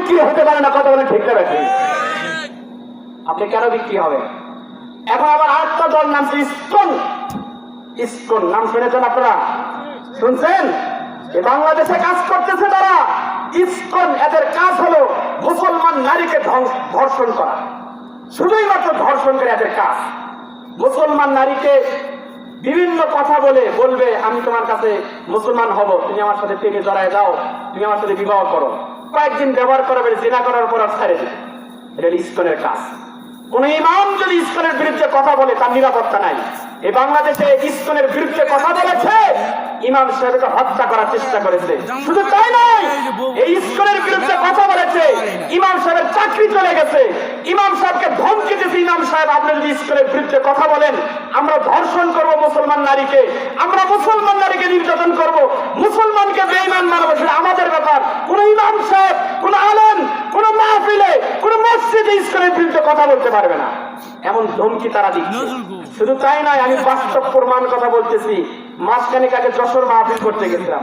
বিক্রি হতে পারে না। কথা বলে ঠিক না বেঠিক? আপনি কেন বিক্রি হবেন? এখন আবার আরেকটা দল নামছে ইসকন। ইসকন নাম শুনেছেন আপনারা? শুনছেন? বাংলাদেশে কাজ করতেছে তারা। ইসকন এদের কাজ হলো মুসলমান নারীকে ধর্ষণ করা, শুধুই মাত্র ধর্ষণ করে এদের কাজ। মুসলমান নারীকে বিভিন্ন কথা বলবে আমি তোমার কাছে মুসলমান হব, তুমি আমার সাথে প্রেমে জড়ায় দাও, তুমি আমার সাথে বিবাহ করো। কয়েকদিন ব্যবহার করাবে, জিনা করার পর আর ছেড়ে দেবে। এটা ইসকনের কাজ। কোন ইমাম যদি ইসকনের বিরুদ্ধে কথা বলে তার নিরাপত্তা নাই। এই বাংলাদেশে ইসকনের বিরুদ্ধে কথা বলেছে, ইমাম সাহেবকে হত্যা করার চেষ্টা করেছে। শুধু তাই নয়, এই ইসকনের বিরুদ্ধে কথা বলেছে, ইমাম সাহেবের চাকরি চলে গেছে। ইমাম সাহেবকে ধমকি দিয়েছে, ইমাম সাহেব আপনি যদি ইসকনের বিরুদ্ধে কথা বলেন আমরা ধর্ষণ করব মুসলমান নারীকে, আমরা মুসলমান নারীকে নির্যাতন করব, মুসলমানকে বেঈমান মানব, সেটা আমাদের ব্যাপার। কোন ইমাম সাহেব, কোন আলেম, কোন মাহফিলে, কোন মসজিদে ইসকনের বিরুদ্ধে কথা বলতে পারবে না, এমন ধমকি তারা দিচ্ছে। শুধু তাই নয়, আমি বাস্তব প্রমাণ কথা বলতেছি। মাসখানেক আগে যশোর মাহফিল করতে গেছিলাম।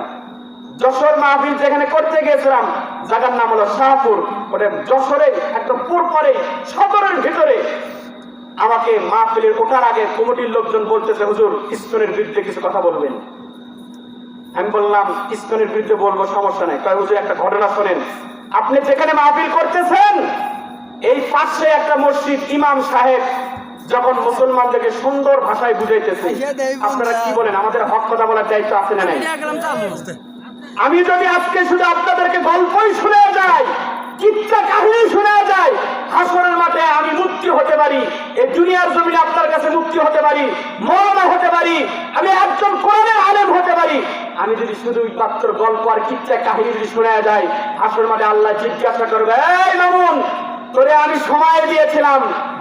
যশোর মাহফিল যেখানে করতে গেছিলাম, জায়গার নাম হলো শাহপুর। ওটা যশোরে একদম পরে সদরের ভিতরে। আমাকে মাহফিলের ওঠার আগে কমিটির লোকজন বলতেছে, হুজুর ইসকনের বিরুদ্ধে কিছু কথা বলবেন। আমি বললাম ইসকনের বিরুদ্ধে বলবো, সমস্যা নাই। কয় হুজুর একটা ঘটনা শোনেন। আপনি যেখানে মাহফিল করতেছেন এই পাশে একটা মসজিদ, ইমাম সাহেব যখন মুসলমানদেরকে সুন্দর ভাষায় বুঝাইতেছে, আপনারা কি বলেন, আমাদের হক কথা বলার দায়িত্ব আছে না নাই? আমি যদি আজকে শুধু আপনাদেরকে গল্পই শুনে যাই, কিচ্ছা কাহিনী শুনে যাই, হাসরের মাঠে আমি মুক্তি হতে পারি, এই দুনিয়ার জমিনে আপনার কাছে মুক্তি হতে পারি, মওলানা হতে পারি, আমি একজন কোরআনের আলেম হতে পারি। আমি যদি শুধু মাত্র গল্প আর কিচ্ছা কাহিনী যদি শুনে যাই, হাসরের মাঠে আল্লাহ জিজ্ঞাসা করবে, এই মামুন তোরে আমি সময় দিয়েছিলাম,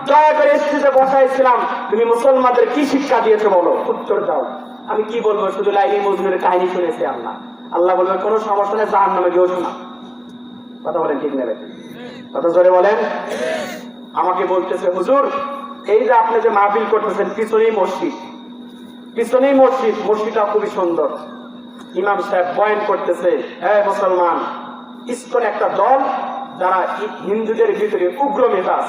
দয়া করে স্টেজে বসাইছিলাম, তুমি মুসলমানদের কি শিক্ষা দিয়েছো বলো, উত্তর দাও। আমি কি বলবো, শুধু লাইলি মজনুরের কাহিনী শুনেছি। আল্লাহ বলবে কোনো সমস্যা নেই, জাহান্নামে গিয়েও শোনা। কথা বলেন ঠিক নেবে? কথা জোরে বলেন। আমাকে বলতেছে, হুজুর এই যে আপনি যে মাহফিল করতেছেন পিছনেই মসজিদ, পিছনেই মসজিদ, মসজিদটা খুবই সুন্দর। ইমাম সাহেব বয়ান করতেছে, হ্যাঁ মুসলমান, ইসকন একটা দল যারা হিন্দুদের ভিতরে উগ্র মেজাজ,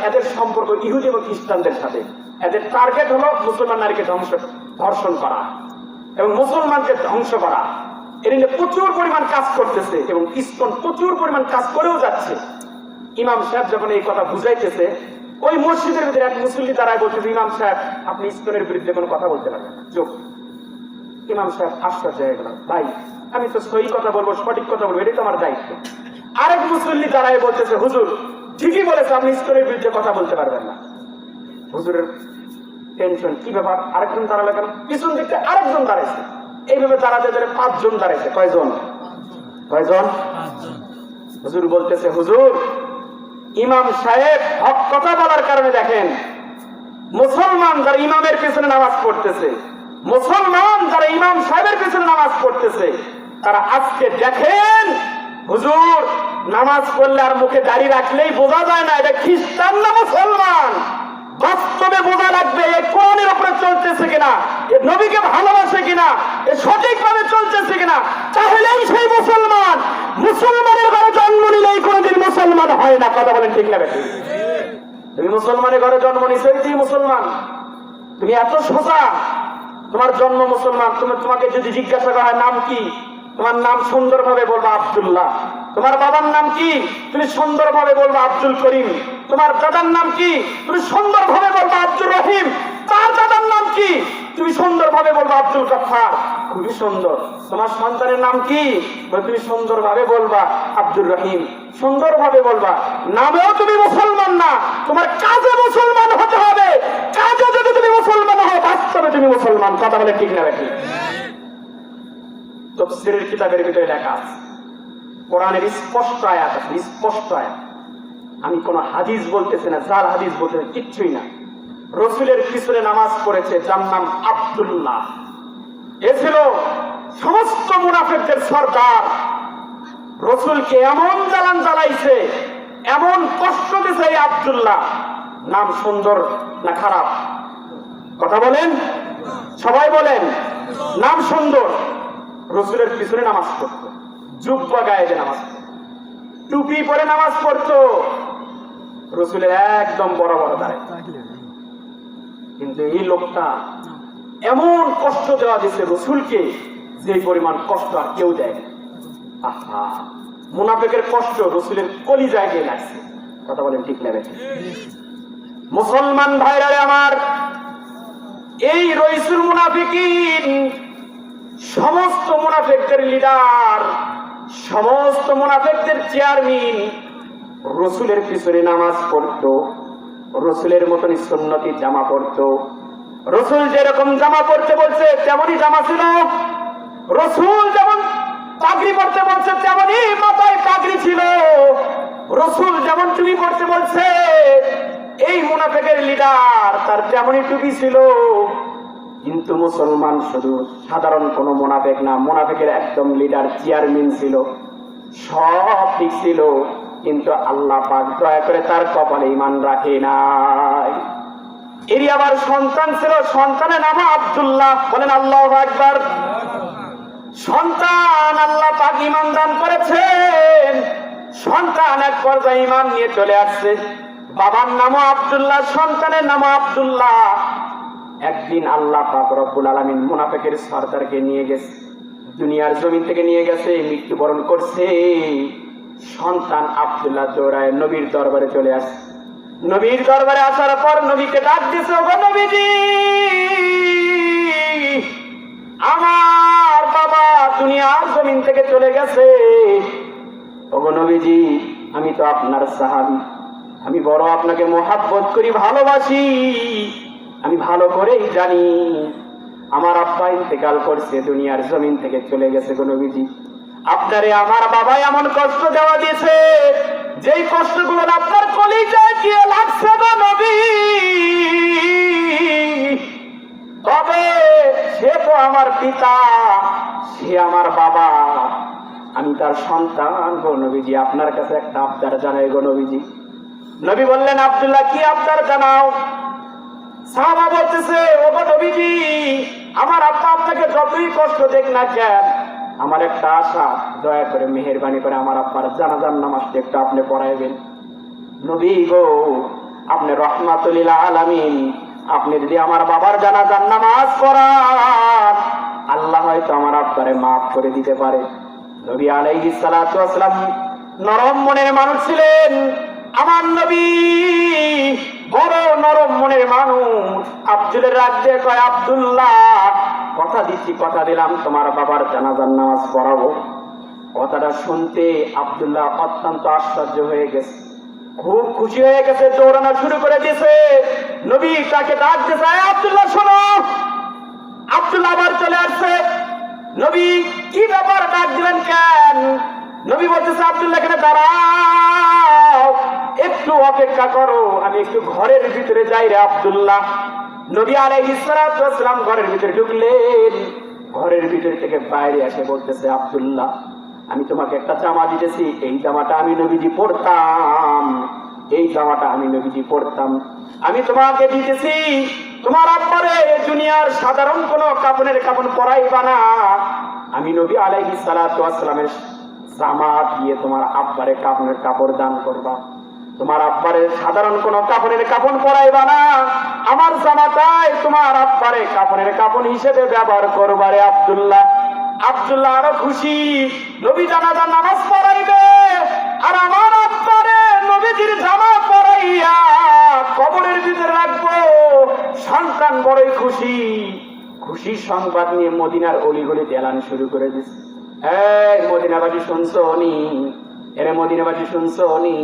এদের সম্পর্ক ইহুদি এবং খ্রিস্টানদের সাথে। এদের টার্গেট হলো মুসলমান নারীকে ধর্ষণ করা এবং মুসলমানকে ধ্বংস করা। এর নিয়ে প্রচুর পরিমাণ কাজ করতেছে এবং ইসকন প্রচুর পরিমাণ কাজ করেও যাচ্ছে। ইমাম সাহেব যখন এই কথা বুঝাইতেছে, ওই মসজিদের ভিতরে এক মুসল্লি দাঁড়ায় বলতেছে, ইমাম সাহেব আপনি ইসকনের বিরুদ্ধে কোনো কথা বলতে পারবেন না। চুপ। ইমাম সাহেব আশ্চর্য হয়ে গেল, ভাই আমি তো সহি কথা বলবো, সঠিক কথা বলবো, এটাই তো আমার দায়িত্ব। আরেক মুসল্লি দাঁড়ায় বলতেছে, হুজুর ঠিকই বলেছে, আপনি ইসকনের বিরুদ্ধে কথা বলতে পারবেন না। হুজুরের টেনশন, কি ব্যাপার, আরেকজন দাঁড়ালো কেন? পিছন দিকটা আরেকজন দাঁড়াইছে। এইভাবে দাঁড়াতে দাঁড়াতে 5 জন দাঁড়াইছে। কয়জন? হুজুর বলতেছে, হুজুর ইমাম সাহেব হক কথা বলার কারণে দেখেন মুসলমান যারা ইমামের পেছনে নামাজ পড়তেছে, মুসলমান যারা ইমাম সাহেবের পেছনে নামাজ পড়তেছে, তারা আজকে দেখেন হুজুর নামাজ পড়লে আর মুখে দাড়ি রাখলেই বোঝা যায় না এটা খ্রিস্টান না মুসলমান। বাস্তবে বোঝা লাগবে এই কোরআনের উপরে চলতেছে কিনা, এ নবীকে ভালোবাসে কিনা, এ সঠিকভাবে চলতেছে কিনা, তাহলেই সেই মুসলমান। মুসলমানের ঘরে জন্ম নিলেই কোনোদিন মুসলমান হয় না। কথা বলেন ঠিক না বেঠিক? তুমি মুসলমানের ঘরে জন্ম নিছেই তুই মুসলমান। তুমি এত সোজা, তোমার জন্ম মুসলমান। তোমাকে যদি জিজ্ঞাসা করা হয় নাম কি, তোমার নাম সুন্দরভাবে বলবা আব্দুল্লাহ। তোমার বাবার নাম কি, তুমি সুন্দরভাবে বলবা আব্দুল করিম। তোমার দাদার নাম কি, তুমি সুন্দরভাবে বলবা আব্দুর রহিম। তার দাদার নাম কি, তুমি সুন্দরভাবে বলবা আব্দুল গফফার। খুবই সুন্দর। তোমার সন্তানের নাম কি, তুমি সুন্দরভাবে বলবা আব্দুর রহিম। সুন্দরভাবে বলবা। নামেও তুমি মুসলমান না, তোমার কাজে মুসলমান হতে হবে। কাজে যদি তুমি মুসলমান হও, বাস্তবে তুমি মুসলমান। কথা বলে ঠিক না বেঠিক? তাফসীরের কিতাবের ভিতরে লেখা আছে, কোরআনের স্পষ্ট আয়াত আছে, স্পষ্ট আয়াত। আমি কোন হাদিস বলতেছি না, জাল হাদিস বলতেছি কিচ্ছুই না। রাসূলের পিছনে নামাজ পড়েছে যার নাম আব্দুল্লাহ। এ ছিল সমস্ত মুনাফিকদের সরদার। রাসূলকে এমন জ্বালান জ্বালাইছে, এমন কষ্ট দিয়েছে এই আব্দুল্লাহ। নাম সুন্দর না খারাপ? কথা বলেন, সবাই বলেন। নাম সুন্দর। রাসূলের পিছনে নামাজ পড়তো, জুব্বা গায়ে নামাজ পড়তো। টুপি পরে নামাজ পড়তো, রসুলের একদম বড় বড় দাঁড়ায়। কিন্তু এই লোকটা এমন কষ্ট দেওয়া দিচ্ছে রসুলকে, যে পরিমাণ কষ্ট আর কেউ দেয়। আহা, মুনাফিকের কষ্ট রসুলের কলিজায় গিয়ে লাগছে। কথা বলেন ঠিক না? মুসলমান ভাইরা আমার, এই রইসুল মুনাফিকিন সমস্ত মুনাফিকদের লিডার, সমস্ত মুনাফিকদের চেয়ারম্যান, রসুলের পিছনে নামাজ পড়তো, রসুলের মতন সুন্নতি জামা পড়তো। রসুল যেরকম জামা পড়তে বলছে তেমনই জামা ছিল, রসুল যেমন পাগড়ি পড়তে বলছে তেমনই মাথায় পাগড়ি ছিল, রসুল যেমন টুপি পড়তে বলছে এই মুনাফিকের লিডার তার তেমনই টুপি ছিল। কিন্তু মুসলমান শুধু সাধারণ কোন মুনাফিক না, মুনাফিকের একদম লিডার চেয়ারম্যান ছিল, সব ঠিক ছিল। কিন্তু আল্লাহ পাক দয়া করে তার কপালে ঈমান রাখে নাই। এরই আবার সন্তান ছিল, সন্তানের নাম আব্দুল্লাহ। বলেন আল্লাহু আকবার। সন্তান আল্লাহ পাক ঈমান দান করেছেন, সন্তান এক পর্যায়ে ঈমান নিয়ে চলে আসছে। বাবার নামও আব্দুল্লাহ, সন্তানের নামও আব্দুল্লাহ। একদিন আল্লাহ পাক রব্বুল আলামিন মুনাফিকের সরদারকে নিয়ে গেছে, দুনিয়ার জমিন থেকে নিয়ে গেছে, মৃত্যুবরণ করছে। সন্তান আব্দুল্লাহ দৌড়ায় নবীর দরবারে চলে আসে। নবীর দরবারে আসার পর নবীকে ডাক দিছে, ওগো নবীজি, আমার বাবা দুনিয়ার জমিন থেকে চলে গেছে। ওগো নবীজি, আমি তো আপনার সাহাবী, আমি বড় আপনাকে মহাব্বত করি, ভালোবাসি, আমি ভালো করেই জানি আমার আব্বা ইন্তেকাল করছে, দুনিয়ার জমিন থেকে চলে গেছে। গো নবীজি, আপনারে আমার বাবা এমন কষ্ট দেওয়া দিয়েছে, যেই কষ্টগুলো আপনার কলিজায় গিয়ে লাগছে গো নবী। তবে সে তো আমার পিতা, সে আমার বাবা, আমি তার সন্তান। গো নবীজি, আপনার কাছে একটা আবদার জানাই গো নবীজি। নবী বললেন, আব্দুল্লাহ কি আবদার জানাও? সাহাবা বলতেছে, ওগো নবীজি, আমার আব্বা আপনাকে যতই কষ্ট দেখ না কেন, আমার একটা আশা, দয়া করে মেহেরবানি করে আমার আব্বার জানাজার নামাজটা একটু আপনি পড়াইবেন। নবী গো, আপনি রহমাতুল লিল আলামিন, আপনি যদি আমার বাবার জানাজার নামাজ পড়ান, আল্লাহ হয়তো আমার আব্বারে মাফ করে দিতে পারে। নবী আলাইহিস সালাতু ওয়াস সালাম নরম মনের মানুষ ছিলেন। আমার নবী বড় নরম মনের মানুষ। আব্দুলের রাগ দিয়ে কয়, আব্দুল্লাহ, কথা দিচ্ছি, কথা দিলাম, তোমার বাবার জানাজার নামাজ পড়াবো। কথাটা শুনতে আব্দুল্লাহ অত্যন্ত আশ্চর্য হয়ে গেছে, খুব খুশি হয়ে গেছে, দৌড়ানো শুরু করে দিয়েছে। নবী তাকে ডাক দিয়েছে, আব্দুল্লাহ শোনো। আব্দুল্লাহ আবার চলে আসছে। নবী কি ব্যাপার, ডাক দিলেন কেন? নবী বলতেছে, আব্দুল্লাহ কেন দাঁড়াও, একটু অপেক্ষা করো, আমি একটু ঘরের ভিতরে যাই রে আব্দুল্লাহ। নবী আলাইহিস সালাতু ওয়াস সালাম ঘরের ভিতরে ঢুকলেন। ঘরের ভিতর থেকে বাইরে এসে বলতেছে, আব্দুল্লাহ, আমি তোমাকে একটা জামা দিতেছি, এই জামাটা আমি নবীজি পড়তাম, এই জামাটা আমি নবীজি পড়তাম, আমি তোমাকে দিতেছি। তোমার আব্বারে দুনিয়ার সাধারণ কোন কাপড়ের কাপড় পরাইবা না, আমি নবী আলাইহিস সালাতু ওয়াস সালামের জামা দিয়ে তোমার আব্বারে কাপড়ের কাপড় দান করবা। তোমার আব্বারে সাধারণ কোন কাপড়ের কাপড় পরাইবা না, আমার জামাটাই তোমার আব্বারে কাপড়ের কাপড় হিসেবে ব্যবহার করবা রে আব্দুল্লাহ। আব্দুল্লাহ আরো খুশি, নবী জানাজার নামাজ পড়াইবে আর আমার আব্বারে নবীজির জামা পরাইয়া কবরের ভিতরে রাখবো। সন্তান বড়ই খুশি। খুশির সংবাদ নিয়ে মদিনার অলিগলিতে এলান শুরু করে দিচ্ছে, এই মদিনাবাসী শুনছো নি, এরে মদিনাবাসী শুনছো নি,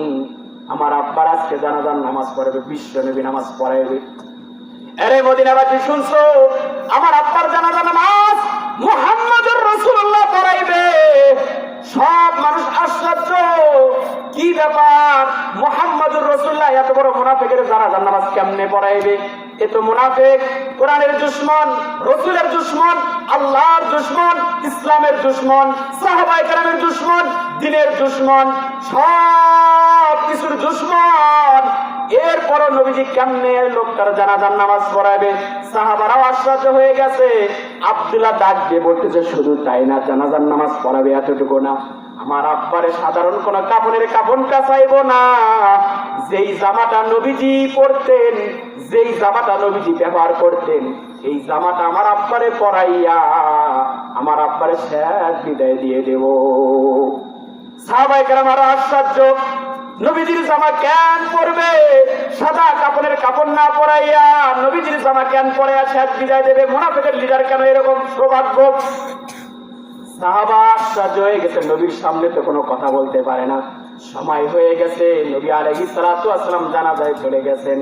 আমার আব্বার আজকে জানাজার নামাজ পড়াবে, বিশ্ব নবী নামাজ পড়াইবে। এরে মদিনাবাসী শুনছো, আমার আব্বার জানাজার নামাজ মুহাম্মদুর রাসূলুল্লাহ পড়াইবে। সব মানুষ আশ্চর্য, কি ব্যাপার, মুহাম্মদুর রাসূলুল্লাহ এত বড় মুনাফিকের জানাজার নামাজ কেমনে পড়াইবে? এ তো মুনাফিক, কোরআনের দুশমন, রাসূলের দুশমন, আল্লাহর দুশমন, ইসলামের দুশমন, সাহাবায়ে কেরামের দুশমন, দ্বীনের দুশমন, সব কিছুর দুশমন। এরপরও নবীজি কেমনে লোকটার জানাজার নামাজ পড়াবে? সাহাবারাও আশ্চর্য হয়ে গেছে। আব্দুল্লাহ ডাক দিয়ে বলতেছে, শুধু তাই না, জানাজার নামাজ পড়াবে এতটুকু না, আমার আব্বারে সাধারণ কোন কাপড়ের কাপড়টা চাইবো না, যেই জামাটা নবীজি পরতেন, যেই জামাটা নবীজি ব্যবহার করতেন, এই জামাটা আমার আব্বারে পরাইয়া আমার আব্বারে শেষ বিদায় দিয়ে দেব। সাহাবায়ে কেরাম আরো আশ্চর্য, নবীজির জামা কেন পরবে? সাদা কাপড়ের কাপড় না পরাইয়া নবীজির জামা কেন পরাইয়া শেষ বিদায় দেবে? মুনাফিকের লিডার কেন এরকম সৌভাগ্য? সাহাবা আশ্চর্য হয়ে গেছে, নবীর সামনে তো কোনো কথা বলতে পারে না। সময় হয়ে গেছে, নবী আলাইহিস সালাতু ওয়াস সালাম জানাজায় চলে গেছেন।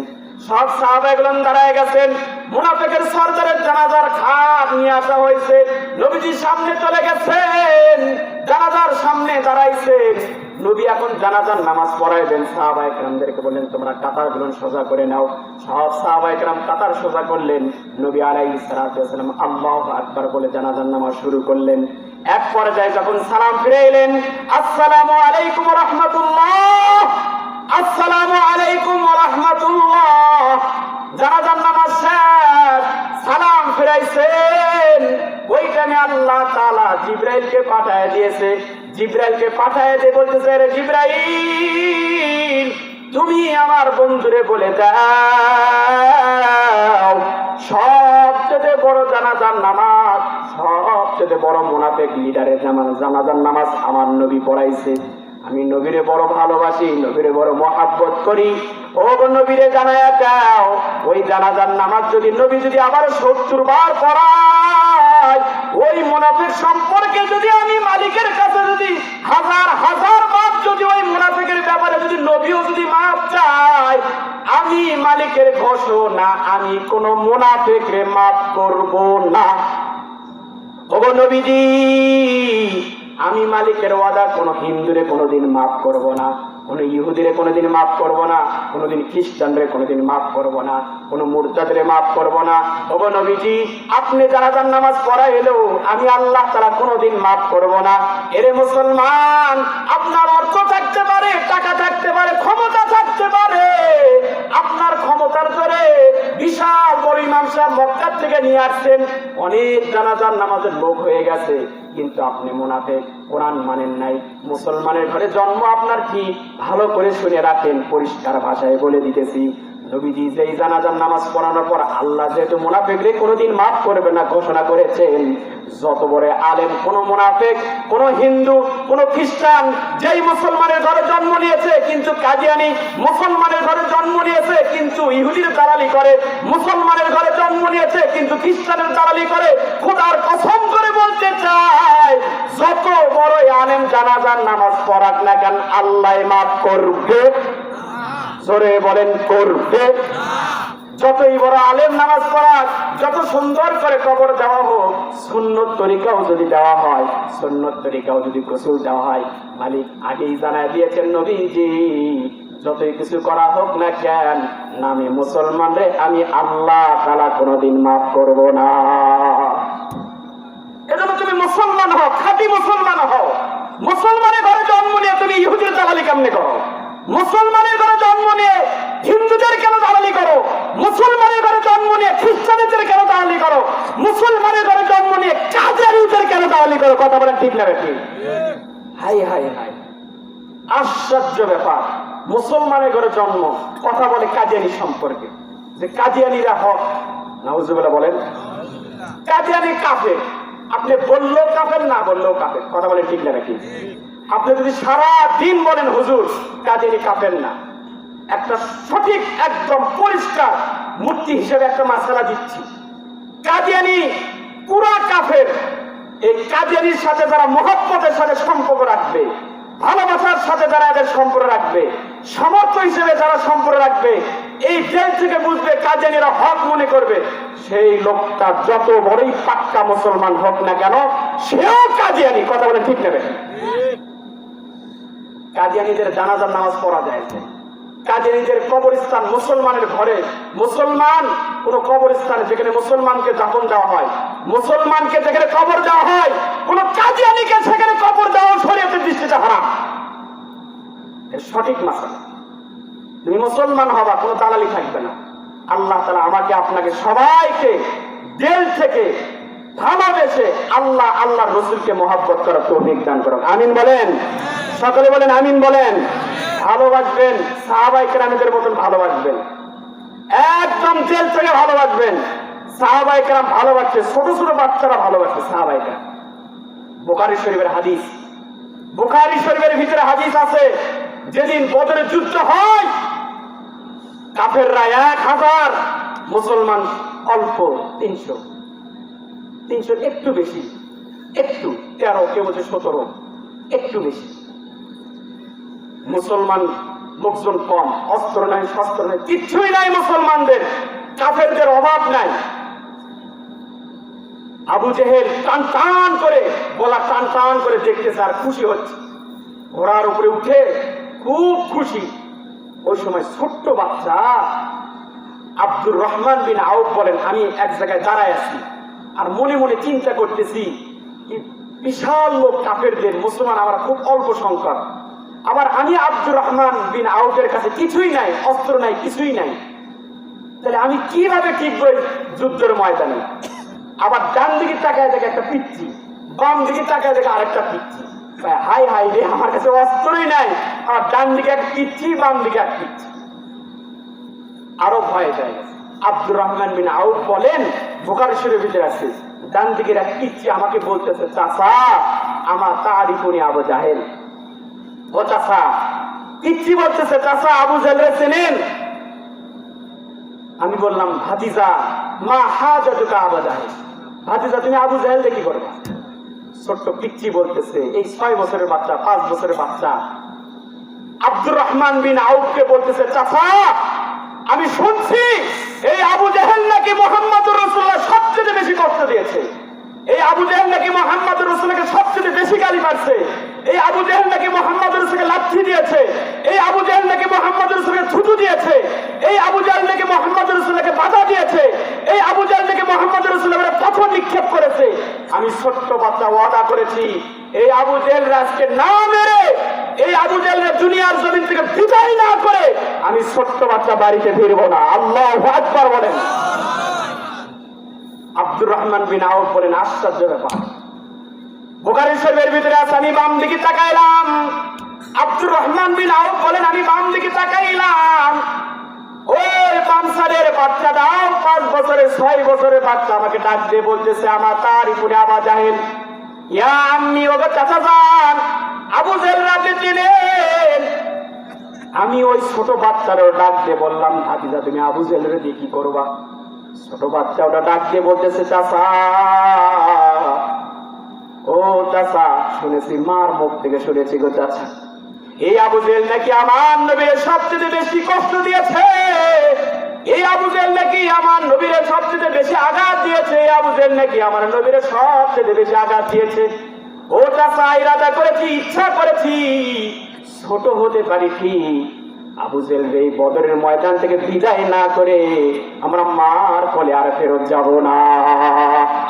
সব সাহাবায়ে দাঁড়ায় গেছেন, মুনাফিকের সরদারের জানাজার খাট নিয়ে আসা হয়েছে, নবীজির সামনে চলে গেছেন, জানাজার সামনে দাঁড়াইছেন। নবী এখন জানাজার নামাজ পড়াইবেন। সাহাবায়ে কেরামদেরকে বললেন, তোমরা কাতারগুলো সোজা করে নাও। সব সাহাবায়ে কেরাম কাতার সোজা করলেন। নবী আলাইহিস সালাতু ওয়াস সালাম আল্লাহু আকবার বলে জানাজার নামাজ শুরু করলেন। এক পর্যায়ে যখন সালাম ফিরে এলেন, আসসালামু আলাইকুম ওয়া রাহমাতুল্লাহ, আসসালামু আলাইকুম ওয়া রাহমাতুল্লাহ, জানাজার নামাজ শেষ, সালাম ফিরাইছেন। ওই টাইমে আল্লাহ তাআলা জিবরাইলকে পাঠায় দিয়েছে। জিবরাইলকে পাঠায় দিয়ে বলতেছে, রে জিবরাইল, তুমি আমার বন্ধুরে বলে দাও, সবচেয়ে বড় জানাজার নামাজ, সবচেয়ে বড় মুনাফিক লিডারের জানাজার নামাজ আমার নবী পড়াইছে। আমি নবীরে বড় ভালোবাসি, নবীরে বড় মহাব্বত করি। ও নবীরে জানায়া দাও, ওই জানাজার নামাজ যদি নবী যদি আবার 70 বার পড়ায়, ওই মুনাফিক সম্পর্কে যদি আমি মালিকের কাছে যদি হাজার হাজার বার যদি ওই মুনাফিকের ব্যাপারে যদি নবীও যদি মাফ চায়, আমি মালিকের ঘোষণা, আমি কোন মুনাফিকরে মাফ করব না। ও নবীজি, আমি মালিকের ওয়াদা কোন হিন্দুরে কোনোদিন মাফ করব না, কোন ইহুদিরে কোনোদিন মাফ করব না, কোনোদিন খ্রিস্টানরে কোনোদিন মাফ করব না, কোন মুরতাদরে মাফ করব না। ও নবীজি, আপনি জানাজার নামাজ পড়াইলেও আমি আল্লাহ তাআলা কোনোদিন মাফ করব না। এরে মুসলমান, আপনার অর্থ থাকতে পারে, টাকা থাকতে পারে, ক্ষমতা থাকতে পারে, আপনার ক্ষমতার জোরে বিশাল বড় ইমাম সাহেব মক্কা থেকে নিয়ে আসছেন, অনেক জানাজার নামাজের লোক হয়ে গেছে, কিন্তু আপনি মুনাফিক, কোরআন মানেন নাই। মুসলমানের ঘরে জন্ম আপনার কি? ভালো করে শুনে রাখেন, পরিষ্কার ভাষায় বলে দিতেছি। নবীজি যেই জানাজার নামাজ পড়ানোর পর আল্লাহ যেহেতু মুনাফিকরে কোনোদিন মাফ করবে না ঘোষণা করেছেন, যত বড় আলেম, কোন মুনাফিক, কোন হিন্দু, কোন খ্রিস্টান, যেই মুসলমানের ঘরে জন্ম নিয়েছে কিন্তু কাদিয়ানি, মুসলমানের ঘরে জন্ম নিয়েছে কিন্তু ইহুদির দালালি করে, মুসলমানের ঘরে জন্ম নিয়েছে কিন্তু খ্রিস্টানের দালালি করে, খোদার কসম করে বলতে চায়, যত বড় আলেম জানাজার নামাজ পড়াক না কেন আল্লাহ মাফ করবে। জোরে বলেন, করবে। যতই বড় আলেম নামাজ পড়াক, যত সুন্দর করে কবর দেওয়া হোক, সুন্নত তরিকাও যদি দেওয়া হয়, সুন্নত তরিকাও যদি গোসল দেওয়া হয়, মালিক আগেই জানায় দিয়েছেন নবীজি, যতই কিছু করা হোক না কেন, নামে মুসলমান রে আমি আল্লাহ তাআলা কোনোদিন মাফ করব না। এজন্য তুমি মুসলমান হও, খাঁটি মুসলমান হও। মুসলমানের ঘরে জন্ম নিয়ে তুমি ইহুদির দালালি কেমনে করো? মুসলমানের ঘরে জন্ম নিয়ে হিন্দুদের কেন দালালি করো? মুসলমানের ঘরে জন্ম নিয়ে খ্রিস্টানদের কেন দালালি করো? মুসলমানের ঘরে জন্ম নিয়ে কাদিয়ানীদের কেন দালালি করো? কথা বলেন ঠিক না বেশি? হাই হাই হাই, আশ্চর্য ব্যাপার। মুসলমানের ঘরে জন্ম, কথা বলে কাদিয়ানী সম্পর্কে, যে কাদিয়ানীরা হক। নাউজুবিল্লাহ বলেন। কাদিয়ানী কাফের, আপনি বললেও কাফের, না বললেও কাফের। কথা বলেন ঠিক না নাকি? আপনি যদি সারা দিন বলেন হুজুর কাদিয়ানী কাফের না, একটা সঠিক একদম পরিষ্কার মূর্তি হিসেবে একটা মাসালা দিচ্ছি, কাদিয়ানী পুরা কাফের। এই কাদিয়ানীর সাথে যারা মহব্বতের সাথে সম্পর্ক রাখবে, ভালোবাসার সাথে যারা এদের সম্পর্ক রাখবে, সামর্থ্য হিসেবে যারা সম্পর্ক রাখবে, এই জেল থেকে বুঝবে কাদিয়ানীরা হক মনে করবে, সেই লোকটা যত বড়ই পাক্কা মুসলমান হোক না কেন, সেও কাদিয়ানী। কথা বলে ঠিক নেবে। কাদিয়ানীদের জানাজার নামাজ পড়া যায়, কাদিয়ানীদের কবরস্থান মুসলমানের ঘরে, মুসলমান কোন কবরস্থানে যেখানে মুসলমানকে দাফন দেওয়া হয়, মুসলমানকে যেখানে কবর দেওয়া হয়, কোন কাদিয়ানীকে সেখানে কবর দেওয়া শরীয়তের দৃষ্টিতে হারাম। এর সঠিক মাসালা। তুমি মুসলমান হবা, কোন দালালি থাকবে না। আল্লাহ তাআলা আমাকে আপনাকে সবাইকে দিল থেকে ভালোবেসে আল্লাহ আল্লাহর রাসূলকে মহব্বত করার তৌফিক দান করুন। আমিন বলেন, সকলে বলেন আমিন বলেন। ভালোবাসবেন, সাহাবায়ে কেরামদের মতন ভালোবাসবেন, একদম জেল থেকে ভালোবাসবেন। সাহাবায়ে কেরাম ভালোবাসছে, ছোট ছোট বাচ্চারা ভালোবাসছে সাহাবায়ে কেরাম। বুখারী শরীফের হাদিস, বুখারী শরীফের ভিতরে হাদিস আছে, যেদিন বদরের যুদ্ধ হয় কাফেররা 1000, মুসলমান অল্প 300 একটু বেশি, একটু 13, কেউ বলছে 17, একটু বেশি। মুসলমান লোকজন কম, অস্ত্র নাই, শস্ত্র নাই, কিচ্ছুই নাই মুসলমানদের, কাফেরদের অভাব নাই। আবু জেহেল টান টান করে, গলা টান টান করে দেখতেছে আর খুশি হচ্ছে, ঘোড়ার উপরে উঠে খুব খুশি। ওই সময় ছোট্ট বাচ্চা আব্দুর রহমান বিন আউফ বলেন, আমি এক জায়গায় দাঁড়ায় আছি আর মনে মনে চিন্তা করতেছি, বিশাল লোক কাফেরদের, মুসলমান আমরা খুব অল্প সংখ্যক, আবার আমি আব্দুর রহমান বিন আউফের কাছে কিছুই নাই, অস্ত্র নাই, কিছুই নাই, তাহলে আমি কিভাবে টিকবো যুদ্ধের ময়দানে? আবার ডান দিকে তাকায় দেখে একটা পিচ্ছি, বাম দিকে তাকায় দেখে আরেকটা পিচ্ছি, হাই হাই রে, আমার কাছে অস্ত্রই নাই, আর ডান দিকে এক পিচ্ছি, বাম দিকে এক পিচ্ছি, আরো ভয় যায়। আব্দুর রহমান বিন আউফ বলেন, বুখারী শরীফের ভিতরে আছে, ডান দিকের এক পিচ্ছি আমাকে বলতেছে, চাচা আমার তারিফুনি আবু জাহেল। ও চাচা, পিচ্ছি বলতেছে, চাচা আবু জাহেলরে চেনেন? আমি বললাম, ভাতিজা মা হাজাতুকা আবু জাহেল, ভাতিজা তুমি আবু জাহেল দেখি করবা? ছোট্ট পিচ্ছি বলতেছে, এই 6 বছরের বাচ্চা, 5 বছরের বাচ্চা আব্দুর রহমান বিন আউফকে বলতেছে, চাচা আমি শুনছি এই আবু জাহেল নাকি মুহাম্মদুর রাসূলুল্লাহ সবচেয়ে বেশি কষ্ট দিয়েছে, এই আবু জাহেল নাকি মুহাম্মদুর রাসূলকে সবচেয়ে বেশি গালি মারছে, এই আবু জাহেল নাকি মুহাম্মদুর রাসূলকে লাঠি দিয়েছে, এই আবু জাহেল নাকি মুহাম্মদুর রাসূলকে ছুটু দিয়েছে, এই আবু জাহেল নাকি মুহাম্মদুর রাসূলকে বাধা দিয়েছে, এই আবু জাহেল নাকি মুহাম্মদুর রাসূলের পাথর নিক্ষেপ করেছে। আমি ছোট্ট বাচ্চা ওয়াদা করেছি, এই আবু জাহেল আজকে না মেরে, এই আবু জাহেলের দুনিয়ার জমিন থেকে বিদায় না করে আমি ছোট্ট বাচ্চা বাড়িতে ফিরবো না। আল্লাহু আকবার বলেন। আব্দুর রহমান বিন আউফ বলেন, আশ্চর্য ব্যাপার, বুখারী শরীফের ভিতরে আছে, আমি বাম দিকে তাকাইলাম, আব্দুর রহমান বিন আউফ বলেন আমি বাম দিকে তাকাইলাম, ওই বামসারের বাচ্চাটাও 5 বছরের 6 বছরের বাচ্চা আমাকে ডাক দিয়ে বলতেছে, আমার তারিফুনি আবু জাহেল, ইয়া আম্মি, ওগো চাচা যান, আবু জাহেল আপনি চিনেন? আমি ওই ছোট বাচ্চারও ডাক দিয়ে বললাম, ভাতিজা তুমি আবু জাহেলের দিয়ে কি করবা? ছোট বাচ্চা ওটা ডাক দিয়ে বলতেছে, চাচা ও চাচা, শুনেছি, মার মুখ থেকে শুনেছি গো চাচা, এই আবু জাহেল নাকি আমার নবীর সবচেয়ে বেশি কষ্ট দিয়েছে, এই আবু জাহেল নাকি আমার নবীর সবচেয়ে বেশি আঘাত দিয়েছে, এই আবু জাহেল নাকি আমার নবীর সবচেয়ে বেশি আঘাত দিয়েছে। ও চাচা, ইরাদা করেছি, ইচ্ছা করেছি, ছোট হতে পারি ঠিক, আবু জাহেল এই বদরের ময়দান থেকে বিদায় না করে আমরা মার কোলে আর ফেরত যাব না।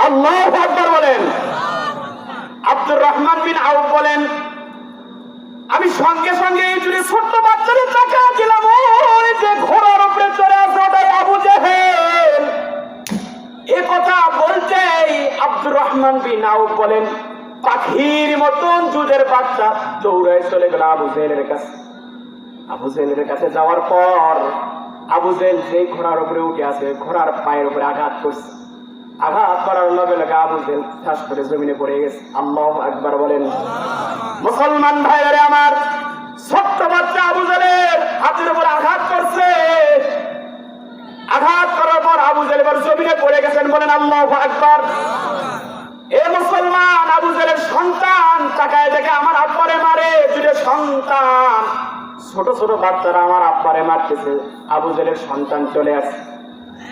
আল্লাহু আকবার বলেন। আব্দুর রহমান বিন আউফ বলেন, আমি সঙ্গে সঙ্গে এই জুড়ে ছোট্ট বাচ্চারে টাকা দিলাম, ওই যে ঘোড়ার উপরে চলে আসে ওটাই আবু জাহেল। এ কথা বলতেই আব্দুর রহমান বিন আউফ বলেন, পাখির মতন দুধের বাচ্চা দৌড়ায় চলে গেল আবু জাহেলের কাছে। আবু জাহেলের কাছে যাওয়ার পর আবু জাহেল যে ঘোড়ার উপরে উঠে আছে, ঘোড়ার পায়ের উপরে আঘাত করছে, আঘাত করার লগে লগে আবু জাহেল ঠাস করে জমিনে পড়ে গেছে। আল্লাহু আকবার বলেন। মুসলমান ভাইরা আমার, ছোট্ট বাচ্চা আবু জাহেলের হাতের উপর আঘাত করছে, আঘাত করার পর আবু জাহেল এবার জমিনে পড়ে গেছেন, বলেন আল্লাহু আকবার। এ মুসলমান, আবু জাহেলের সন্তান তাকায় দেখে আমার আব্বারে মারে, দুটো সন্তান, ছোট ছোট বাচ্চারা আমার আব্বারে মারতেছে। আবু জাহেলের সন্তান চলে আসে,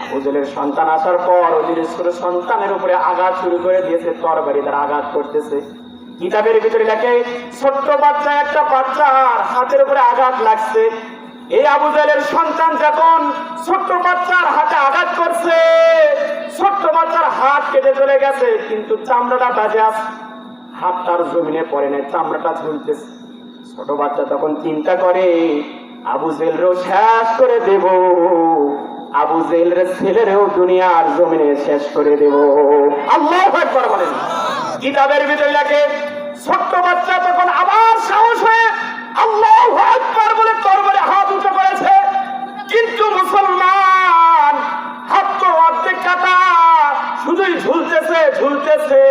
আবু জাহেলের সন্তান আসার পর ওই ছোট সন্তানের উপরে আঘাত শুরু করে দিয়েছে, তরবারি দ্বারা আঘাত করতেছে। কিতাবের ভিতরে লেখে, ছোট্ট বাচ্চা একটা বাচ্চার হাতের উপরে আঘাত লাগছে, এই আবু জাহেলের সন্তান যখন ছোট্ট বাচ্চার হাতে আঘাত করছে, ছোট্ট বাচ্চার হাত কেটে চলে গেছে, কিন্তু চামড়াটা বাজে আছে, হাতটার জমিনে পড়ে নাই, চামড়াটা ঝুলতেছে। ছোট বাচ্চা তখন চিন্তা করে, আবু জাহেলও শেষ করে দেব, আবু জেহেলের ছেলেরেও দুনিয়ার জমিনে শেষ করে দেব। আল্লাহু আকবার বলেন। কিতাবের ভিতরে লেখে ছোট্ট বাচ্চা তখন আবার সাহস হয়ে আল্লাহু আকবার বলে তরবারে হাত উঁচু করেছে, কিন্তু মুসলমান হাত তো অর্ধেক কাটা, শুধুই ঝুলতেছে ঝুলতেছে।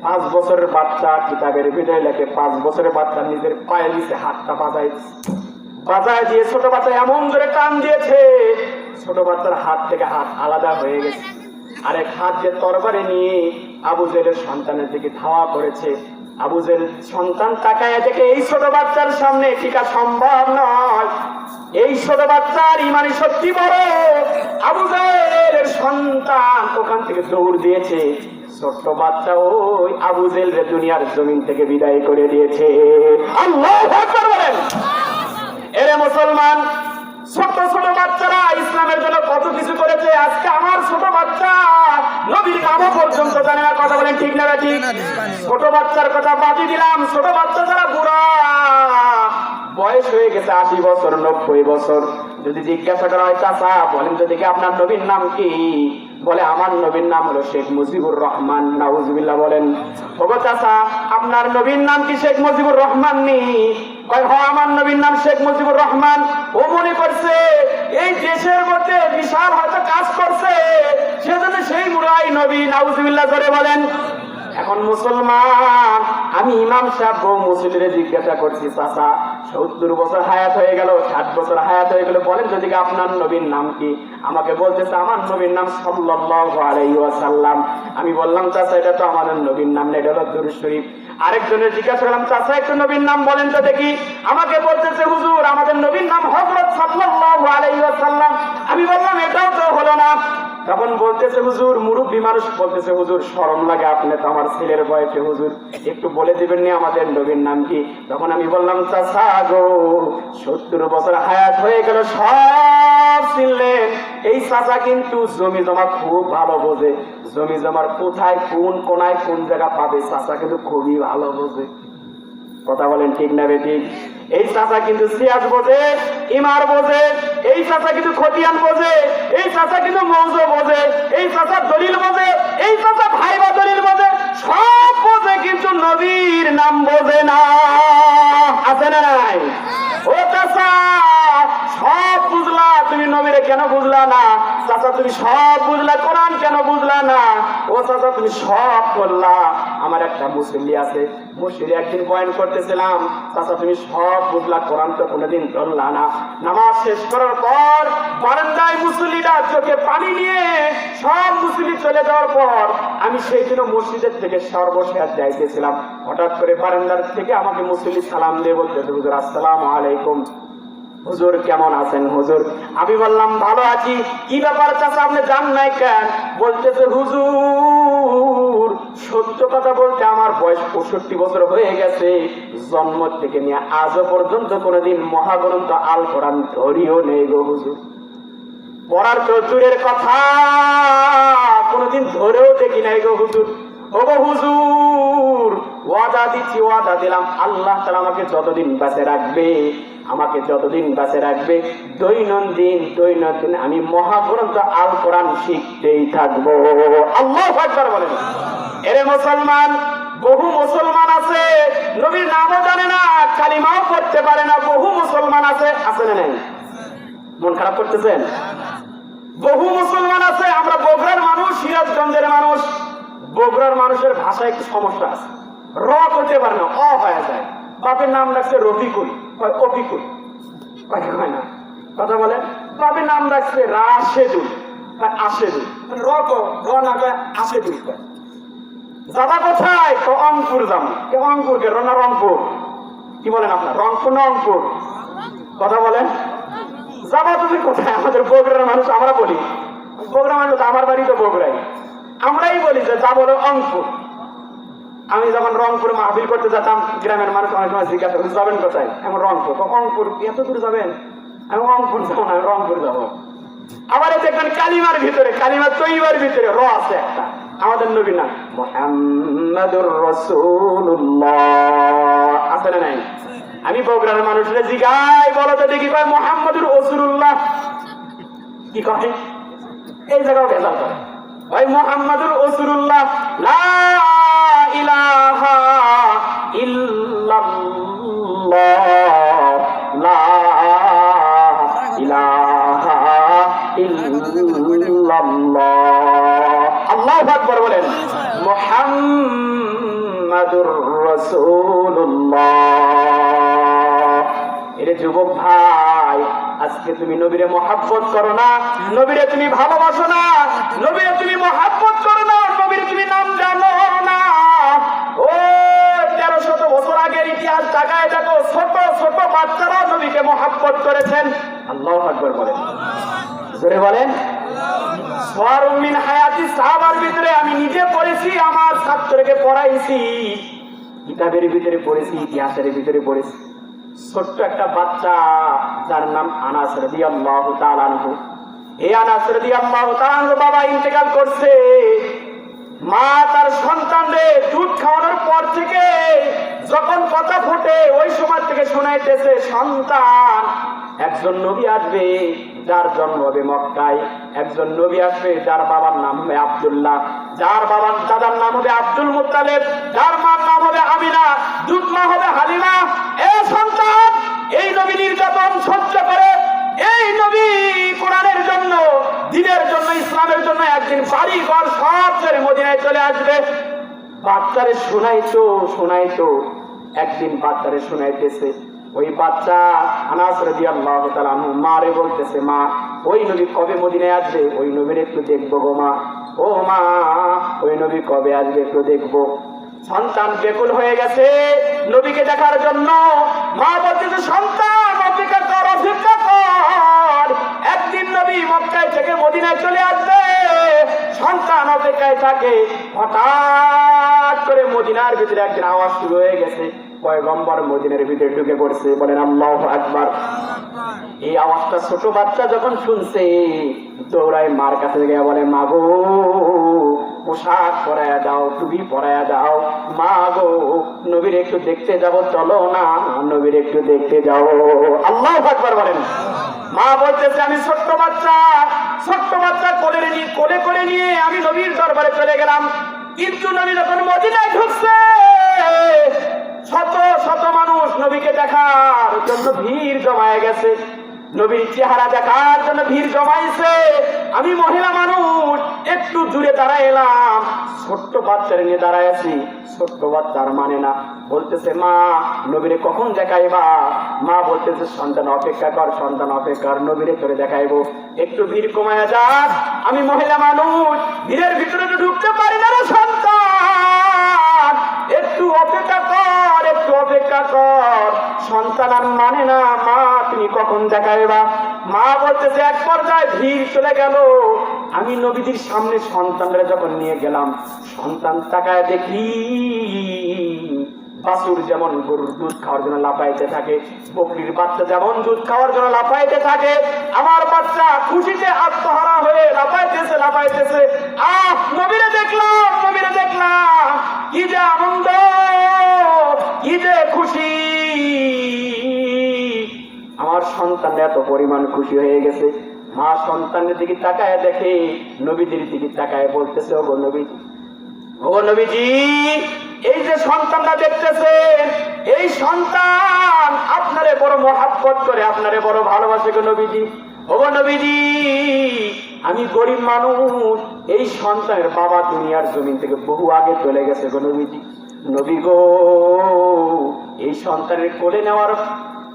5 বছরের বাচ্চা, কিতাবের ভিতরে লেখে 5 বছরের বাচ্চা নিজের পায়ে নিচে হাতটা বাজায় দিয়ে ছোট বাচ্চা এমন ধরে টান দিয়েছে, ছোট বাচ্চার হাত থেকে হাত আলাদা হয়ে গেছে। আরেক হাত দিয়ে তরবারি নিয়ে আবু জেহেলের সন্তানের দিকে ধাওয়া করেছে। আবু জেহেল সন্তান তাকায় দেখে এই ছোট বাচ্চার সামনে টিকা সম্ভব নয়, এই ছোট বাচ্চার ইমানি শক্তি বড়। আবু জেহেলের সন্তান ওখান থেকে দৌড় দিয়েছে, ছোট্ট বাচ্চা ওই আবু জেহেলের দুনিয়ার জমিন থেকে বিদায় করে দিয়েছে। আল্লাহু আকবার বলেন। এরে মুসলমান, ছোট ছোট বাচ্চারা ইসলামের জন্য কত কিছু করেছে। আজকে আমার ছোট বাচ্চা নবীর নামও পর্যন্ত জানে না। কথা বলেন ঠিক না ঠিক? ছোট বাচ্চার কথা বাদি দিলাম, ছোট বাচ্চা যারা বুড়া বয়স হয়ে গেছে 80 বছর 90 বছর, যদি জিজ্ঞাসা করা হয় চাচা বলেন তো দেখি আপনার নবীর নাম কি, বলে আমার নবীর নাম হলো শেখ মুজিবুর রহমান। নাউজুবিল্লাহ বলেন। ওগো চাচা আপনার নবীর নাম কি শেখ মুজিবুর রহমান নি? আমার নবীর নাম শেখ মুজিবুর রহমান। ও মনে করছে এই দেশের মধ্যে বিশাল হয়তো কাজ করছে, সেজন্য সেই মুরাই নবী। নাউজুবিল্লাহ করে বলেন। এখন মুসলমান, আমি ইমাম সাহেব মুসলিমে জিজ্ঞাসা করছি চাচা 70 বছর হায়াত হয়ে গেল, 60 বছর হায়াত হয়ে গেল, বলেন যদি আপনার নবীর নাম কি? আমাকে বলতেছে আমার নবীর নাম সাল্লাল্লাহু আলাইহি ওয়াসাল্লাম। আমি বললাম চাচা এটা তো আমাদের নবীর নাম না, এটা হলো দুরূদ শরীফ। আরেকজনের জিজ্ঞাসা করলাম চাচা একটু নবীর নাম বলেন তো দেখি। আমাকে বলতেছে হুজুর আমাদের নবীর নাম হযরত সাল্লাল্লাহু আলাইহি ওয়াসাল্লাম। আমি বললাম এটাও তো হলো না। তখন বলতেছে হুজুর, মুরব্বী মানুষ বলতেছে হুজুর শরম লাগে, আপনি তো আমার ছেলের বয়সে, হুজুর একটু বলে দিবেন নি আমাদের নবীর নাম কি? তখন আমি বললাম চাচা গো 70 বছর হায়াত হয়ে গেল, সব চিনলেন। এই চাচা কিন্তু জমি জমা খুব ভালো বোঝে, জমি জমার কোথায় কোন কোনায় কোন জায়গা পাবে চাচা কিন্তু খুবই ভালো বোঝে। কথা বলেন ঠিক না বেঠিক? এই চাচা কিন্তু সিয়াজ বোঝে, ইমার বোঝে, এই চাচা কিন্তু খতিয়ান বোঝে, এই চাচা কিন্তু মৌজা বোঝে, এই চাচা দলিল বোঝে, এই চাচা ভাইবা দলিল বোঝে, সব বোঝে কিন্তু নবীর নাম বোঝে না। আছে না নাই? ও চাচা সব বুঝলা, তুমি নবীরে কেন বুঝলা না? চাচা তুমি সব বুঝলা, কোরআন কেন বুঝলা না? ও চাচা তুমি সব করলা। আমার একটা মুসল্লি আছে, মুসল্লি একদিন বয়ান করতেছিলাম, চাচা তুমি সব বুঝলা, কোরআন তো কোনোদিন ধরলা না। নামাজ শেষ করার পর বারান্দায় মুসল্লিরা চোখে পানি নিয়ে সব মুসল্লি চলে যাওয়ার পর আমি সেই দিন মসজিদের থেকে সর্বশেষ যাইতেছিলাম। হঠাৎ করে বারান্দার থেকে আমাকে মুসল্লি সালাম দিয়ে বলতেছে হুজুর আসসালামু আলাইকুম। হুজুর কেমন আছেন হুজুর? আমি বললাম ভালো আছি। কি ব্যাপার চাচা আপনি যান নাই কেন? বলতেছে হুজুর সত্য কথা বলতে আমার বয়স 65 বছর হয়ে গেছে, জন্ম থেকে নিয়ে আজও পর্যন্ত কোনোদিন মহাগ্রন্থ আল কোরআন ধরিও নেই গো হুজুর। পড়ার তো দূরের কথা, কোনোদিন ধরেও দেখি নাই গো হুজুর। ও গো হুজুর ওয়াদা দিচ্ছি, ওয়াদা দিলাম আল্লাহ তাআলা আমাকে যতদিন বেঁচে রাখবে, আমাকে যতদিন বেঁচে রাখবে দৈনন্দিন আমি মহাগ্রন্থ আল কোরআন শিখতেই থাকবো। আল্লাহু আকবার বলেন। এরে মুসলমান, বহু মুসলমান আছে নবীর নামও জানে না, কালিমাও পড়তে পারে না। বহু মুসলমান আছে, আছে না নাই? মন খারাপ করতেছেন? বহু মুসলমান আছে। আমরা বগুড়ার মানুষ, সিরাজগঞ্জের মানুষ। বগুড়ার মানুষের ভাষায় একটু সমস্যা আছে, র করতে পারে না, অ হয়ে যায়। বাপের নাম রাখছে রফিকুল, অফিকুল হয় না। কথা বলেন। বাপের নাম রাখছে রাশেদুল, আশেদুল, র না কয় আশেদুল কয়। যাবা কোথায়? তো অঙ্কুর যাবো। অঙ্কুরকে রনা রংপুর। কি বলেন আপনার? রংপুর না অঙ্কুর? কথা বলেন। যাবা তুমি কোথায়? আমাদের বগুড়ার মানুষ আমরা বলি, বগুড়া মানুষ, আমার বাড়ি তো বগুড়াই, আমরাই বলি যে যাবো অঙ্কুর। আমি যখন রংপুরে মাহফিল করতে যেতাম, গ্রামের মানুষ অনেক সময় জিজ্ঞাসা করে যাবেন কোথায়? আমি রংপুর। অঙ্কুর এত দূর যাবেন? আমি অঙ্কুর যাবো না, আমি রংপুর যাবো। আবার দেখবেন কালিমার ভিতরে, কালিমা তৈবার ভিতরে র আছে একটা, আমাদের নবীর নাম মুহাম্মাদুর রাসূলুল্লাহ। আছে না নাই? আমি বগুড়ার মানুষের জিগাই বলো তো দেখি কয় মুহাম্মাদুর রাসূলুল্লাহ। কি করে? এই জায়গাও ভেজাল করে। ভাই মুহাম্মাদুর রাসূলুল্লাহ লা ইলাহা ইল্লাল্লাহ লা ইলাহা ইল্লাল্লাহ। আল্লাহু আকবার বলেন। মুহাম্মাদুর রাসূলুল্লাহ। এরে যুবক ভাই, আজকে তুমি নবীরে মহাব্বত করো না, নবীরে তুমি ভালোবাসো না, নবীরে তুমি মহাব্বত করো না, নবীরে তুমি নাম জানো না। ও 1300 বছর আগের ইতিহাস তাকায় দেখো, ছোট ছোট বাচ্চারা নবীকে মহাব্বত করেছেন। আল্লাহু আকবার বলেন, জোরে বলেন। সোয়ারুম মিন হায়াতি সাহাবার ভিতরে আমি নিজে পড়েছি, আমার ছাত্রকে পড়াইছি, কিতাবের ভিতরে পড়েছি, ইতিহাসের ভিতরে পড়েছি। ছোট্ট একটা বাচ্চা যার নাম আনাস রাদিয়াল্লাহু তাআলা আনহু। এই আনাস রাদিয়াল্লাহু তাআলা আনহু বাবা ইন্তেকাল করছে। মা তার সন্তানদের দুধ খাওয়ানোর পর থেকে যখন কথা ফোটে ওই সময় থেকে শোনাইতেছে, সন্তান একজন নবী আসবে যার জন্ম হবে মক্কায়, একজন নবী আসবে যার বাবার নাম হবে আব্দুল্লাহ, যার বাবার দাদার নাম হবে আব্দুল মুত্তালিব, যার মার নাম হবে আমিনা, দুধ মা হবে হালিমা। এ সন্তান, এই নবী নির্যাতন সহ্য করে, এই নবী কোরআনের জন্য, দ্বীনের জন্য, ইসলামের জন্য একদিন বাড়ি ঘর সব ছেড়ে মদিনায় চলে আসবে। বাচ্চারে শোনাইতো একদিন বাচ্চারে শোনাইতেছে। ওই বাচ্চা আনাস রাদিয়াল্লাহু তাআলা আনহু মারে বলতেছে, মা ওই নবী কবে মদিনায় আসবে? ওই নবীর একটু দেখবো গো মা। ও মা, ওই নবী কবে আসবে একটু দেখবো। সন্তান বেকুল হয়ে গেছে নবীকে দেখার জন্য। মা বলতেছে, সন্তান অপেক্ষা কর, অপেক্ষা কর, একদিন নবী মক্কায় থেকে মদিনায় চলে আসবে। সন্তান অপেক্ষায় থাকে। হঠাৎ করে মদিনার ভিতরে একদিন আওয়াজ শুরু হয়ে গেছে, পয়গম্বর মদিনার ভিতরে ঢুকে পড়ছে। বলেন আল্লাহু আকবার। এই আওয়াজটা ছোট বাচ্চা যখন শুনছে দৌড়ায় মার কাছে গিয়ে বলে, মা গো পোশাক পরায়া দাও, টুপি পরায়া দাও, মা গো নবীর একটু দেখতে যাব, চলো না নবীর একটু দেখতে যাও। আল্লাহু আকবার বলেন। মা বলতেছে, আমি ছোট্ট বাচ্চা কোলে করে নিয়ে আমি নবীর দরবারে চলে গেলাম। কিন্তু নবী যখন মদিনায় ঢুকছে শত শত মানুষ নবীকে দেখার জন্য ভিড় জমায়ে গেছে, নবীর চেহারা দেখার জন্য ভিড় জমাইছে। আমি মহিলা মানুষ একটু দূরে দাঁড়াইলাম, ছোট্ট বাচ্চারে নিয়ে দাঁড়ায় আছি। ছোট্ট বাচ্চার মানে না, বলতেছে, মা নবীরে কখন দেখাইবা? মা বলতেছে, সন্তান অপেক্ষা কর, সন্তান অপেক্ষা কর, নবীরে করে দেখাইবো, একটু ভিড় কমায়া যাক। আমি মহিলা মানুষ, ভিড়ের ভিতরে তো ঢুকতে পারি না রে সন্তান, একটু অপেক্ষা কর, একটু অপেক্ষা কর। সন্তান আর মানে না, মা তুমি কখন দেখাইবা? মা বলতেছে, এক পর্যায়ে ভিড় চলে গেল। আমি নবীজির সামনে সন্তানরা যখন নিয়ে গেলাম, সন্তান তাকায় দেখি বাছুর যেমন গরুর দুধ খাওয়ার জন্য লাফাইতে থাকে, বকরির বাচ্চা যেমন দুধ খাওয়ার জন্য লাফাইতে থাকে, আমার বাচ্চা খুশিতে আত্মহারা হয়ে লাফাইতেছে। নবীরে দেখলাম, কি যে আনন্দ, কি যে খুশি। আমার সন্তান এত পরিমাণ খুশি হয়ে গেছে। মা সন্তানের দিকে তাকায় দেখে, নবীজির দিকে তাকায় বলতেছে, ও নবীজি, এই যে সন্তানটা দেখতেছেন, এই সন্তান আপনারে বড় মহাব্বত করে, আপনারে বড় ভালোবাসে গো নবীজি। ও নবীজি, আমি গরিব মানুষ, এই সন্তানের বাবা দুনিয়ার জমিন থেকে বহু আগে চলে গেছে গো নবীজি। নবী গো, এই সন্তানের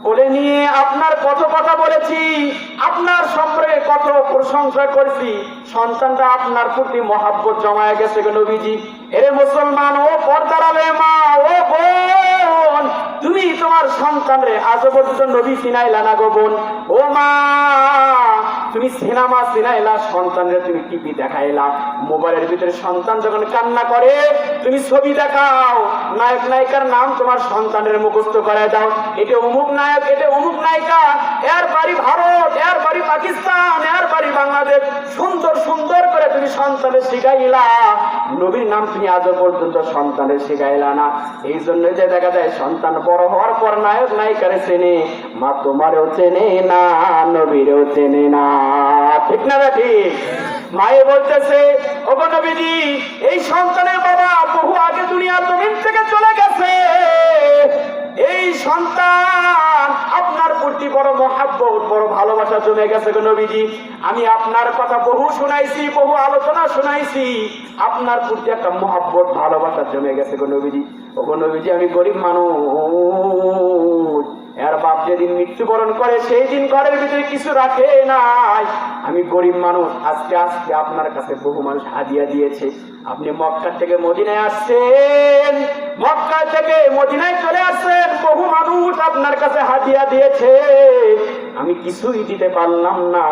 কোলে নিয়ে আপনার কত কথা বলেছি, আপনার সম্পর্কে কত প্রশংসা করেছি, সন্তানটা আপনার প্রতি মহাব্বত জমায়ে গেছে গো নবীজি। এরে মুসলমান, ও পর্দার আলে মা, ও বোন, তুমি তোমার সন্তানরে আজ পর্যন্ত নবী চিনাইলা না গো বোন। ও মা, তুমি সিনেমা চিনাইলা, সন্তানরে তুমি টিভি দেখাইলা, মোবাইলের ভিতরে সন্তান যখন কান্না করে তুমি ছবি দেখাও, নায়ক নায়িকার নাম তোমার সন্তানের মুখস্থ করে দাও, এটা অমুক নায়ক, এটা অমুক নায়িকা, এর বাড়ি ভারত, এর বাড়ি পাকিস্তান, এর বাড়ি বাংলাদেশ, সুন্দর সুন্দর করে তুমি সন্তানের শিখাইলা, নবীর নাম তুমি আজ পর্যন্ত সন্তানের শিখাইলা না। এই জন্য যে দেখা যায় সন্তান বড় হওয়ার পর নায়ক নায়িকারে চেনে, মা তোমারও চেনে না, নবীরও চেনে না। ঠিক না ঠিক? মায়ে বলতেছে, ওগো নবীজি, এই সন্তানের বাবা বহু আগে দুনিয়ার জমিন থেকে চলে গেছে। এই সন্তান আপনার প্রতি বড় মহাব্বত, বড় ভালোবাসা জমে গেছে গো নবীজি। আমি আপনার কথা বহু শুনাইছি, বহু আলোচনা শুনাইছি, আপনার প্রতি একটা মহাব্বত ভালোবাসা জমে গেছে গো নবীজি। ওগো নবীজি, আমি গরিব মানুষ, এর বাপ যেদিন মৃত্যুবরণ করে সেই দিন ঘরের ভিতরে কিছু রাখে নাই। আমি গরিব মানুষ, আজকে আজকে আপনার কাছে বহু মানুষ হাদিয়া দিয়েছে। আপনি মক্কা থেকে মদিনায় আসছেন, মক্কা থেকে মদিনায় চলে আসছেন, বহু মানুষ আপনার কাছে হাদিয়া দিয়েছে, আমি কিছুই দিতে পারলাম না।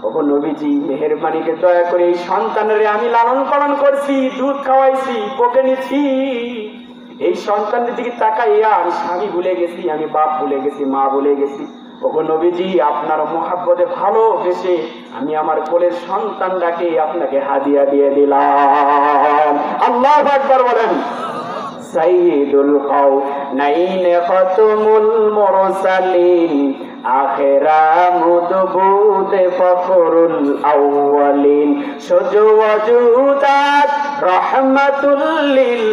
ওগো নবীজি, মেহেরবানিকে দয়া করে এই সন্তানের আমি লালন পালন করছি, দুধ খাওয়াইছি, বকে নিচ্ছি, এই সন্তানের দিকে তাকাইয়া আমি স্বামী ভুলে গেছি, আমি বাপ ভুলে গেছি, মা ভুলে গেছি। ওগো নবীজি, আপনার মহাব্বতে ভালোবেসে আমি আমার কোলের সন্তানটাকে আপনাকে হাদিয়া দিয়ে দিলাম। আল্লাহু আকবার বলেন। সাইয়্যিদুল কাওনাইন খাতামুল মুরসালিন আখিরা মুদবুদ ফখরুল আউয়ালিন সুজু ওয়াজুদাত রাহমাতুল লিল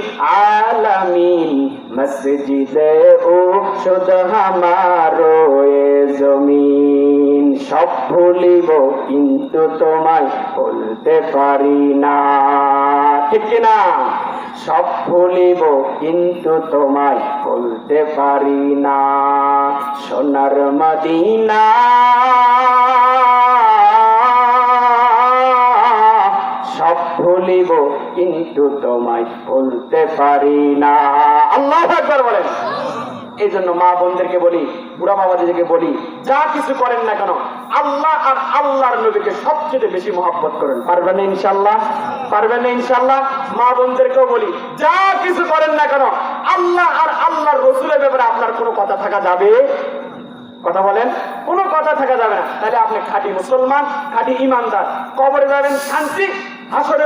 আলামিন মসজিদে ও শুদ হামারো এ জমিন। সব ভুলিব কিন্তু তোমায় বলতে পারি না, ঠিক কিনা? সব ভুলিব কিন্তু তোমায় বলতে পারি না। সোনার মদিনা সব ভুলিব কিন্তু তোমায় বলতে পারি না। আল্লাহু আকবার বলেন। এই জন্য মা বোনদেরকে বলি, বুড়া বাবাদেরকে বলি, যা কিছু করেন না কেন আল্লাহ আর আল্লাহর নবীকে সবচেয়ে বেশি মহব্বত করেন। পারবেন না ইনশাআল্লাহ? পারবেন না ইনশাআল্লাহ? মা বোনদেরকেও বলি, যা কিছু করেন না কেন আল্লাহ আর আল্লাহর রাসূলের ব্যাপারে আপনার কোনো কথা থাকা যাবে? কথা বলেন, কোনো কথা থাকা যাবে না। তাহলে আপনি খাঁটি মুসলমান, খাঁটি ইমানদার। কবরে যাবেন শান্তি, হাসরে